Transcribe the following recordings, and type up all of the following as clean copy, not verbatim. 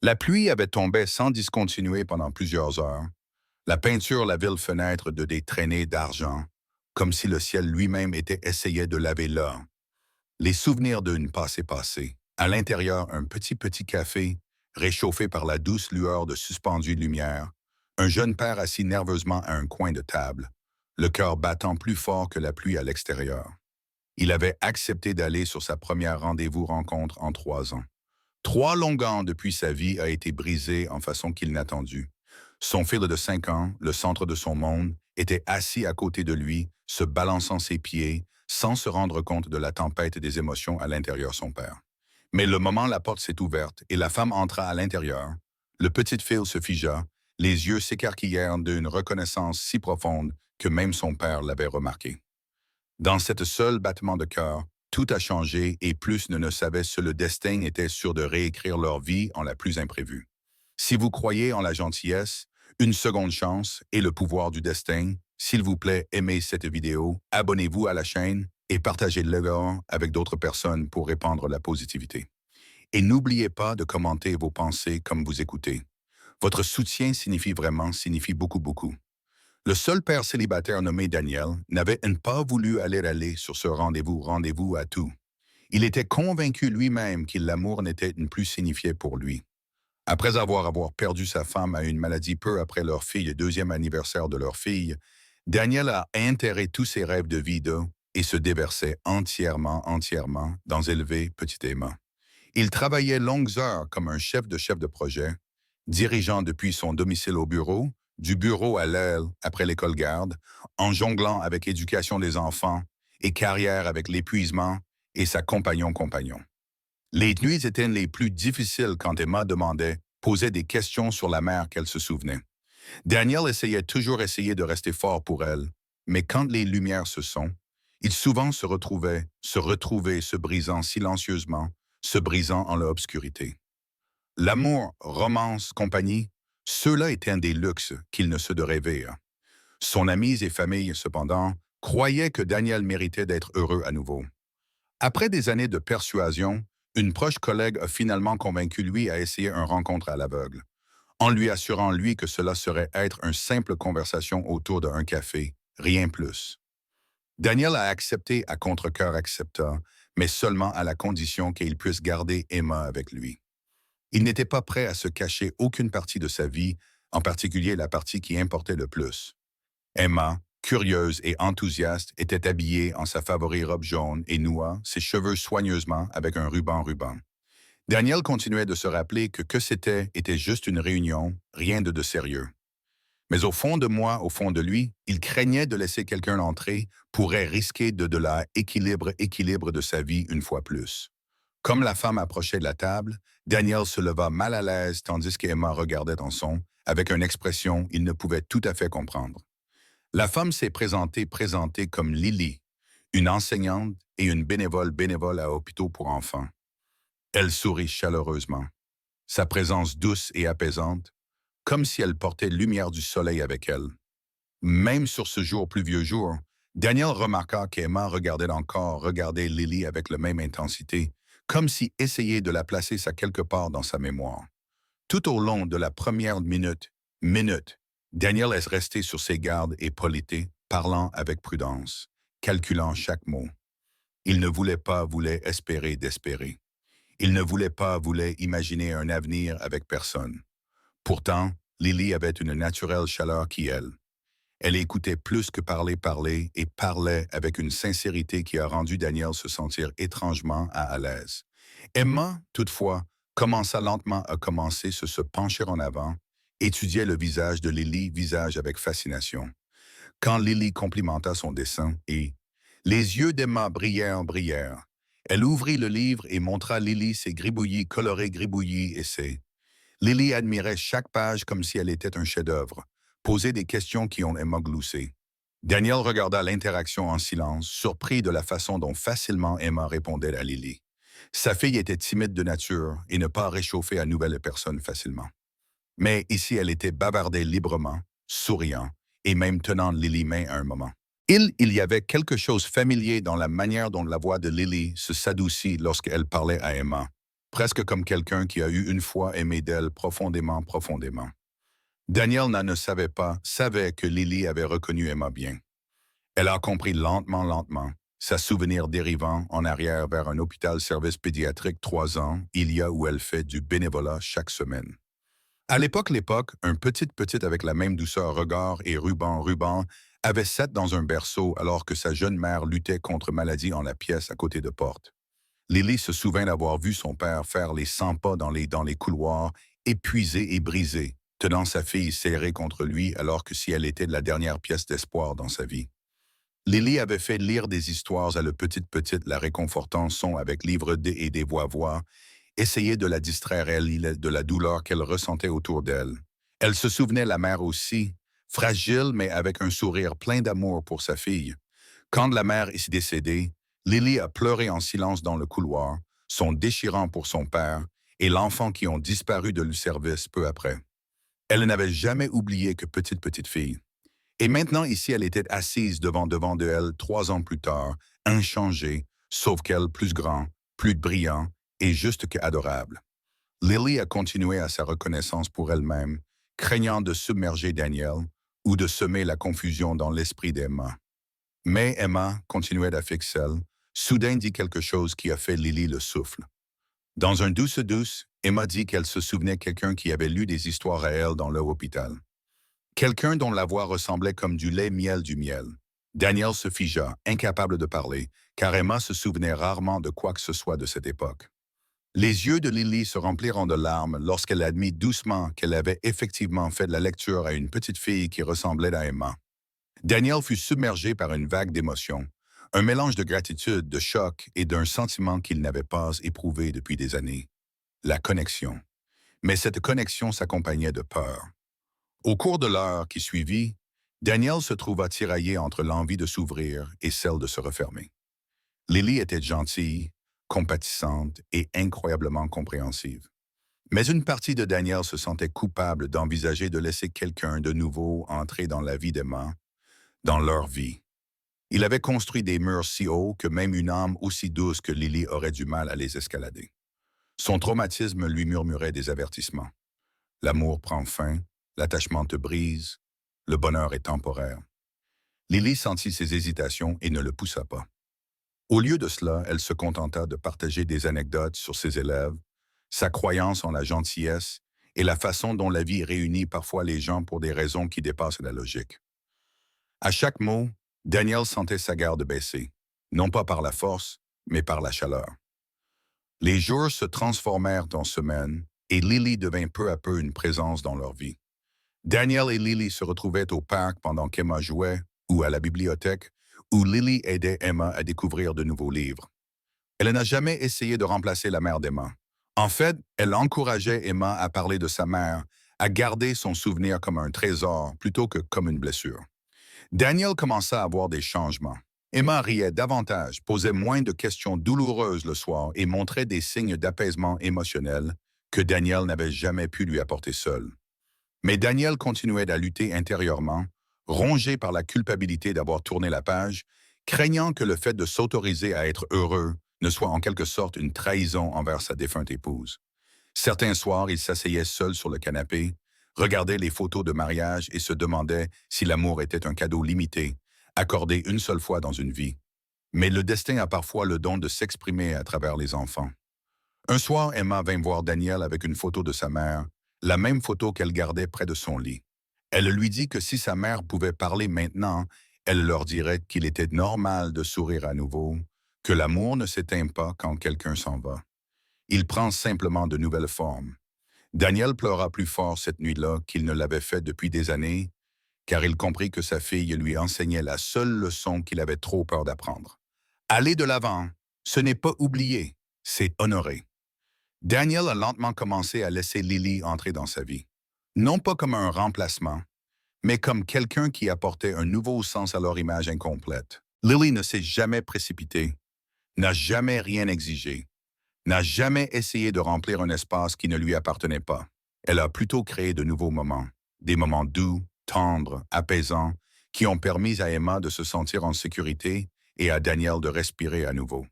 La pluie avait tombé sans discontinuer pendant plusieurs heures. La peinture lavait les fenêtres de des traînées d'argent, comme si le ciel lui-même était essayé de laver l'or. Les souvenirs d'une passée. À l'intérieur, un petit café, réchauffé par la douce lueur de suspendue lumière. Un jeune père assis nerveusement à un coin de table, le cœur battant plus fort que la pluie à l'extérieur. Il avait accepté d'aller sur sa première rendez-vous rencontre en 3 ans. 3 longs ans depuis sa vie a été brisé en façon qu'il n'attendu. Son fils de 5 ans, le centre de son monde, était assis à côté de lui, se balançant ses pieds, sans se rendre compte de la tempête des émotions à l'intérieur son père. Mais le moment la porte s'est ouverte et la femme entra à l'intérieur, le petit fils se figea, les yeux s'écarquillèrent d'une reconnaissance si profonde que même son père l'avait remarqué. Dans cette seule battement de cœur, tout a changé et plus ne savait si le destin était sûr de réécrire leur vie en la plus imprévue. Si vous croyez en la gentillesse, une seconde chance et le pouvoir du destin, s'il vous plaît, aimez cette vidéo, abonnez-vous à la chaîne et partagez-le avec d'autres personnes pour répandre la positivité. Et n'oubliez pas de commenter vos pensées comme vous écoutez. Votre soutien signifie beaucoup. Le seul père célibataire nommé Daniel n'avait pas voulu aller sur ce rendez-vous à tout. Il était convaincu lui-même que l'amour n'était plus signifié pour lui. Après avoir perdu sa femme à une maladie peu après leur fille, le deuxième anniversaire de leur fille, Daniel a enterré tous ses rêves de vie d'eux et se déversait entièrement dans élever petit Emma. Il travaillait longues heures comme un chef de projet, dirigeant depuis son domicile au bureau, du bureau à l'aile après l'école garde, en jonglant avec éducation des enfants et carrière avec l'épuisement et sa compagnon. Les nuits étaient les plus difficiles quand Emma posait des questions sur la mère qu'elle se souvenait. Daniel essayait toujours de rester fort pour elle, mais quand les lumières se sont, il souvent se brisant silencieusement, se brisant en l'obscurité. L'amour, romance, compagnie, ceux-là étaient des luxes qu'il ne se de rêver. Son amis et famille, cependant, croyaient que Daniel méritait d'être heureux à nouveau. Après des années de persuasion, une proche collègue a finalement convaincu lui à essayer une rencontre à l'aveugle, en lui assurant lui que cela serait être une simple conversation autour d'un café, rien plus. Daniel a accepté à contre-cœur accepta, mais seulement à la condition qu'il puisse garder Emma avec lui. Il n'était pas prêt à se cacher aucune partie de sa vie, en particulier la partie qui importait le plus. Emma, curieuse et enthousiaste, était habillée en sa favorite robe jaune et noua ses cheveux soigneusement avec un ruban. Daniel continuait de se rappeler que était juste une réunion, rien de sérieux. Mais au fond de moi, au fond de lui, il craignait de laisser quelqu'un entrer, pourrait risquer de la équilibre de sa vie une fois plus. Comme la femme approchait de la table, Daniel se leva mal à l'aise tandis qu'Emma regardait en son, avec une expression il ne pouvait tout à fait comprendre. La femme s'est présentée comme Lily, une enseignante et une bénévole à hôpitaux pour enfants. Elle sourit chaleureusement, sa présence douce et apaisante, comme si elle portait lumière du soleil avec elle. Même sur ce jour pluvieux jour, Daniel remarqua qu'Emma regardait Lily avec la même intensité, comme si essayait de la placer ça quelque part dans sa mémoire. Tout au long de la première minute, Daniel est resté sur ses gardes et polité, parlant avec prudence, calculant chaque mot. Il ne voulait espérer d'espérer. Il ne voulait imaginer un avenir avec personne. Pourtant, Lily avait une naturelle chaleur qui elle. Elle écoutait plus que parler et parlait avec une sincérité qui a rendu Daniel se sentir étrangement à l'aise. Emma, toutefois, commença lentement à se pencher en avant, étudiait le visage de Lily, visage avec fascination. Quand Lily complimenta son dessin et les yeux d'Emma brillèrent. Elle ouvrit le livre et montra Lily ses gribouillis colorés gribouillis et ses Lily admirait chaque page comme si elle était un chef-d'œuvre, posait des questions qui ont Emma gloussé. Daniel regarda l'interaction en silence, surpris de la façon dont facilement Emma répondait à Lily. Sa fille était timide de nature et ne pas réchauffer à nouvelles personnes facilement. Mais ici, elle était bavardée librement, souriant, et même tenant Lily main à un moment. Il y avait quelque chose familier dans la manière dont la voix de Lily se s'adoucit lorsqu'elle parlait à Emma. presque comme quelqu'un qui a eu une fois aimé d'elle profondément, profondément. Daniel ne savait pas, savait que Lily avait reconnu Emma bien. Elle a compris lentement, lentement, sa souvenir dérivant en arrière vers un hôpital-service pédiatrique 3 ans, il y a où elle fait du bénévolat chaque semaine. À l'époque, un petite avec la même douceur regard et ruban, avait 7 dans un berceau alors que sa jeune mère luttait contre maladie en la pièce à côté de porte. Lily se souvint d'avoir vu son père faire les 100 pas dans les couloirs, épuisé et brisé, tenant sa fille serrée contre lui alors que si elle était la dernière pièce d'espoir dans sa vie. Lily avait fait lire des histoires à la petite, la réconfortant son avec livres et des voix, essayer de la distraire elle de la douleur qu'elle ressentait autour d'elle. Elle se souvenait la mère aussi, fragile mais avec un sourire plein d'amour pour sa fille. Quand la mère est décédée, Lily a pleuré en silence dans le couloir, son déchirant pour son père et l'enfant qui ont disparu de le service peu après. Elle n'avait jamais oublié que petite fille. Et maintenant, ici, elle était assise devant de elle 3 ans plus tard, inchangée, sauf qu'elle plus grand, plus brillant et juste que adorable. Lily a continué à sa reconnaissance pour elle-même, craignant de submerger Daniel ou de semer la confusion dans l'esprit d'Emma. Mais Emma continuait d'affixer, soudain dit quelque chose qui a fait Lily le souffle. Dans un douce, Emma dit qu'elle se souvenait quelqu'un qui avait lu des histoires à elle dans leur hôpital. Quelqu'un dont la voix ressemblait comme du lait miel du miel. Daniel se figea, incapable de parler, car Emma se souvenait rarement de quoi que ce soit de cette époque. Les yeux de Lily se remplirent de larmes lorsqu'elle admit doucement qu'elle avait effectivement fait de la lecture à une petite fille qui ressemblait à Emma. Daniel fut submergé par une vague d'émotions, un mélange de gratitude, de choc et d'un sentiment qu'il n'avait pas éprouvé depuis des années. La connexion. Mais cette connexion s'accompagnait de peur. Au cours de l'heure qui suivit, Daniel se trouva tiraillé entre l'envie de s'ouvrir et celle de se refermer. Lily était gentille, compatissante et incroyablement compréhensive. Mais une partie de Daniel se sentait coupable d'envisager de laisser quelqu'un de nouveau entrer dans la vie d'Emma, dans leur vie. Il avait construit des murs si hauts que même une âme aussi douce que Lily aurait du mal à les escalader. Son traumatisme lui murmurait des avertissements. L'amour prend fin, l'attachement te brise, le bonheur est temporaire. Lily sentit ses hésitations et ne le poussa pas. Au lieu de cela, elle se contenta de partager des anecdotes sur ses élèves, sa croyance en la gentillesse et la façon dont la vie réunit parfois les gens pour des raisons qui dépassent la logique. À chaque mot, Daniel sentait sa garde baisser, non pas par la force, mais par la chaleur. Les jours se transformèrent en semaines et Lily devint peu à peu une présence dans leur vie. Daniel et Lily se retrouvaient au parc pendant qu'Emma jouait, ou à la bibliothèque, où Lily aidait Emma à découvrir de nouveaux livres. Elle n'a jamais essayé de remplacer la mère d'Emma. En fait, elle encourageait Emma à parler de sa mère, à garder son souvenir comme un trésor plutôt que comme une blessure. Daniel commença à avoir des changements. Emma riait davantage, posait moins de questions douloureuses le soir et montrait des signes d'apaisement émotionnel que Daniel n'avait jamais pu lui apporter seul. Mais Daniel continuait à lutter intérieurement, rongé par la culpabilité d'avoir tourné la page, craignant que le fait de s'autoriser à être heureux ne soit en quelque sorte une trahison envers sa défunte épouse. Certains soirs, il s'asseyait seul sur le canapé, regardait les photos de mariage et se demandait si l'amour était un cadeau limité, accordé une seule fois dans une vie. Mais le destin a parfois le don de s'exprimer à travers les enfants. Un soir, Emma vint voir Daniel avec une photo de sa mère, la même photo qu'elle gardait près de son lit. Elle lui dit que si sa mère pouvait parler maintenant, elle leur dirait qu'il était normal de sourire à nouveau, que l'amour ne s'éteint pas quand quelqu'un s'en va. Il prend simplement de nouvelles formes. Daniel pleura plus fort cette nuit-là qu'il ne l'avait fait depuis des années, car il comprit que sa fille lui enseignait la seule leçon qu'il avait trop peur d'apprendre. Aller de l'avant, ce n'est pas oublier, c'est honorer. Daniel a lentement commencé à laisser Lily entrer dans sa vie. Non pas comme un remplacement, mais comme quelqu'un qui apportait un nouveau sens à leur image incomplète. Lily ne s'est jamais précipitée, n'a jamais rien exigé, n'a jamais essayé de remplir un espace qui ne lui appartenait pas. Elle a plutôt créé de nouveaux moments, des moments doux, tendres, apaisants, qui ont permis à Emma de se sentir en sécurité et à Daniel de respirer à nouveau.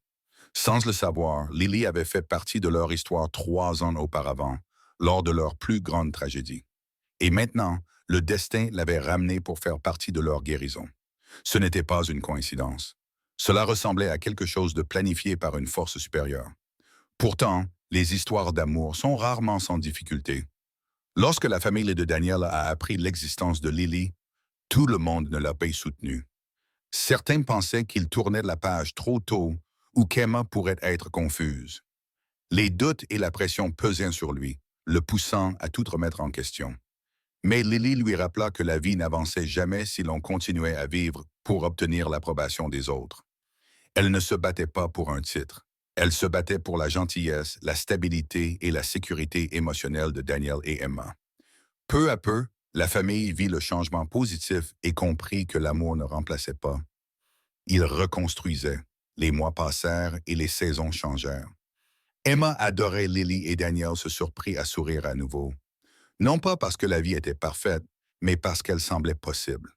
Sans le savoir, Lily avait fait partie de leur histoire 3 ans auparavant, lors de leur plus grande tragédie. Et maintenant, le destin l'avait ramenée pour faire partie de leur guérison. Ce n'était pas une coïncidence. Cela ressemblait à quelque chose de planifié par une force supérieure. Pourtant, les histoires d'amour sont rarement sans difficulté. Lorsque la famille de Daniel a appris l'existence de Lily, tout le monde ne l'a pas soutenu. Certains pensaient qu'il tournait la page trop tôt ou qu'Emma pourrait être confuse. Les doutes et la pression pesaient sur lui, le poussant à tout remettre en question. Mais Lily lui rappela que la vie n'avançait jamais si l'on continuait à vivre pour obtenir l'approbation des autres. Elle ne se battait pas pour un titre. Elle se battait pour la gentillesse, la stabilité et la sécurité émotionnelle de Daniel et Emma. Peu à peu, la famille vit le changement positif et comprit que l'amour ne remplaçait pas. Il reconstruisait. Les mois passèrent et les saisons changèrent. Emma adorait Lily et Daniel se surprit à sourire à nouveau. Non pas parce que la vie était parfaite, mais parce qu'elle semblait possible.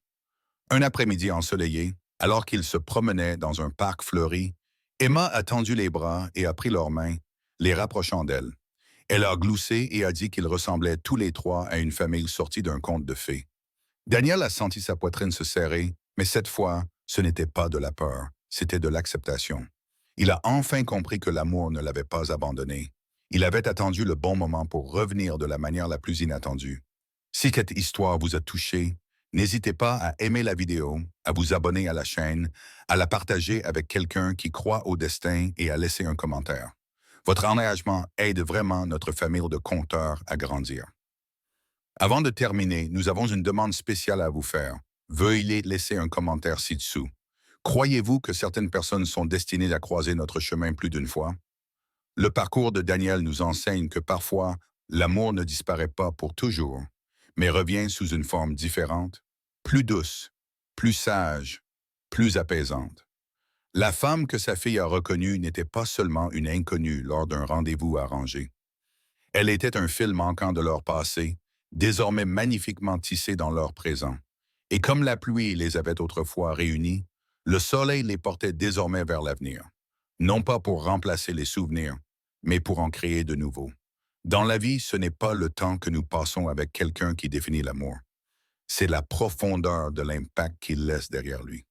Un après-midi ensoleillé, alors qu'ils se promenaient dans un parc fleuri, Emma a tendu les bras et a pris leurs mains, les rapprochant d'elle. Elle a gloussé et a dit qu'ils ressemblaient tous les trois à une famille sortie d'un conte de fées. Daniel a senti sa poitrine se serrer, mais cette fois, ce n'était pas de la peur, c'était de l'acceptation. Il a enfin compris que l'amour ne l'avait pas abandonné. Il avait attendu le bon moment pour revenir de la manière la plus inattendue. Si cette histoire vous a touché, n'hésitez pas à aimer la vidéo, à vous abonner à la chaîne, à la partager avec quelqu'un qui croit au destin et à laisser un commentaire. Votre engagement aide vraiment notre famille de conteurs à grandir. Avant de terminer, nous avons une demande spéciale à vous faire. Veuillez laisser un commentaire ci-dessous. Croyez-vous que certaines personnes sont destinées à croiser notre chemin plus d'une fois? Le parcours de Daniel nous enseigne que parfois, l'amour ne disparaît pas pour toujours, mais revient sous une forme différente, plus douce, plus sage, plus apaisante. La femme que sa fille a reconnue n'était pas seulement une inconnue lors d'un rendez-vous arrangé. Elle était un fil manquant de leur passé, désormais magnifiquement tissé dans leur présent. Et comme la pluie les avait autrefois réunis, le soleil les portait désormais vers l'avenir, non pas pour remplacer les souvenirs, mais pour en créer de nouveaux. Dans la vie, ce n'est pas le temps que nous passons avec quelqu'un qui définit l'amour. C'est la profondeur de l'impact qu'il laisse derrière lui.